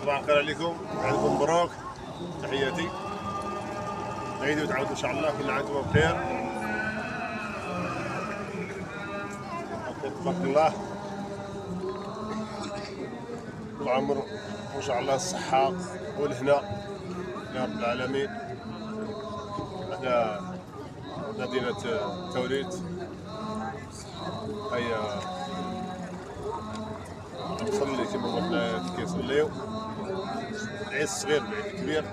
صباح الخير عليكم، عيدكم مبروك، تحياتي. العيد وتعود ان شاء الله، كل عام وانتم بخير. تبارك الله، طول العمر وان شاء الله الصحة والهنا يا رب العالمين. هذا مدينة توريت، هيا نصلي كما قلنا كيصليو. العيد الصغير العيد الكبير.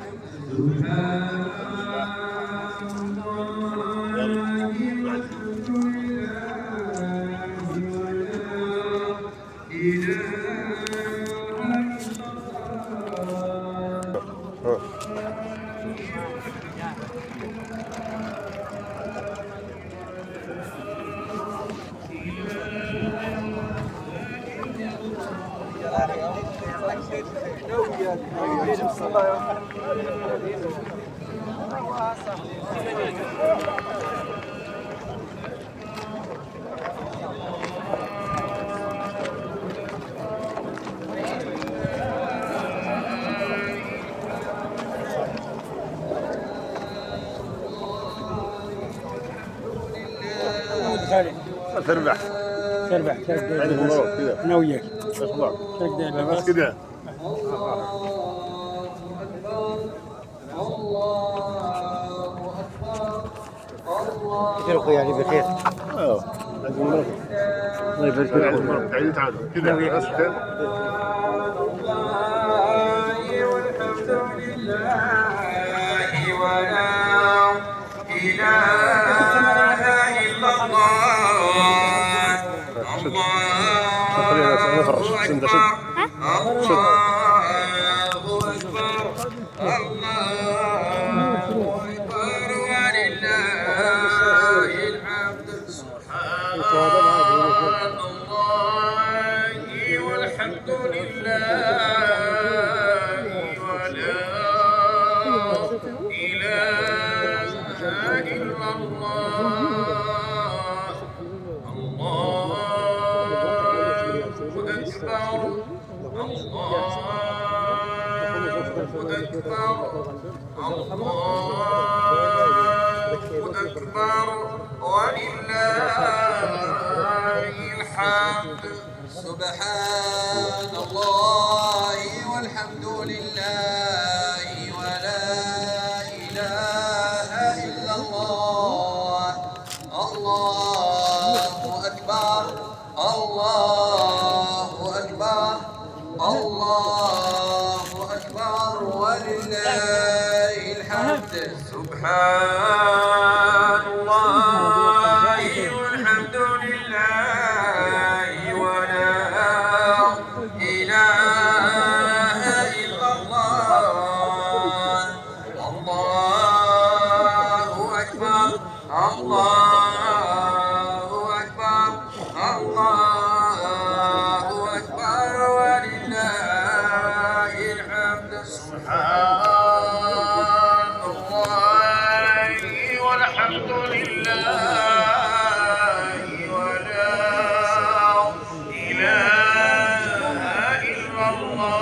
تربح عيدك مبروك كذا انا وياك. ايش اخبارك؟ لاباس كذا. كيف اخويا علي بخير؟ عيدك مبروك. الله يبارك فيك. عيدك مبروك، عيد تعال كذا بس خير. والحمد لله ولا إله إلا الله. خلينا نفرش. شد الله أكبر الله أكبر ولله الحمد. سبحان الله والحمد لله ولا إله إلا الله. الله أكبر الله أكبر ولله الحمد. سبحان الله والحمد لله ولا إله إلا الله. الله أكبر الله أكبر الله أكبر ولله الحمد. سبحان الله والحمد لله ولا إله إلا الله. الله أكبر الله أكبر الله أكبر ولله الحمد. سبحان الله والحمد لله ولا إله إلا الله. الله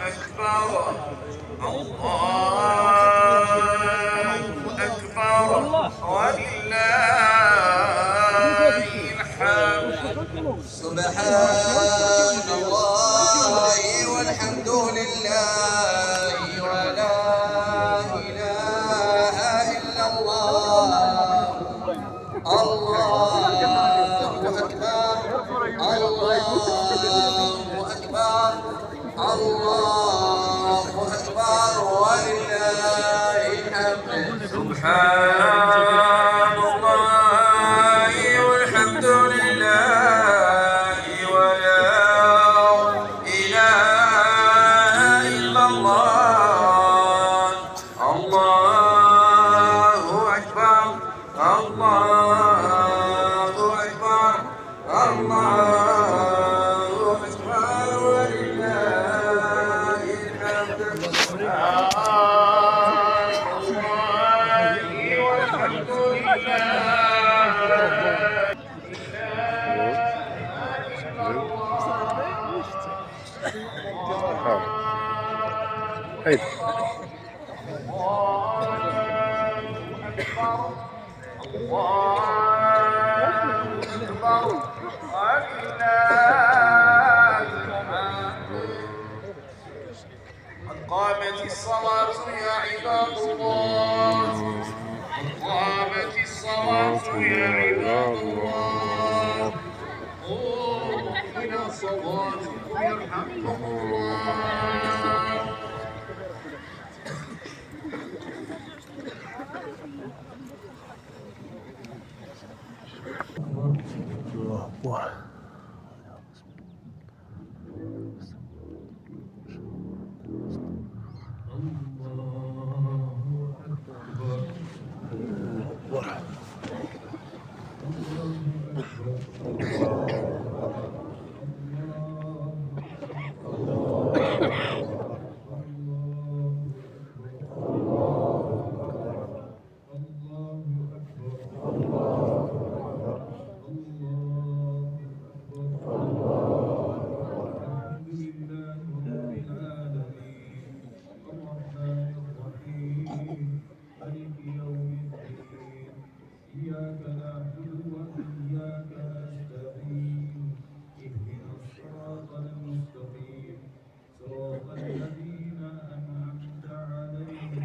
أكبر الله أكبر ولله الحمد. سبحان الله والحمد لله ولا إله إلا الله. الله أكبر الله أكبر الله أكبر ولله الحمد. سبحان الله والحمد لله ولا إله إلا الله. الله أكبر الله أكبر الله أكبر ولله الحمد. سبحان الله والحمد هيدا قامت الصلاة يا عباد الله. قامت الصلاة يا عباد الله. قوموا إلى صلاتكم يرحمكم الله. الله أكبر. صراط الذين أنعمت عليهم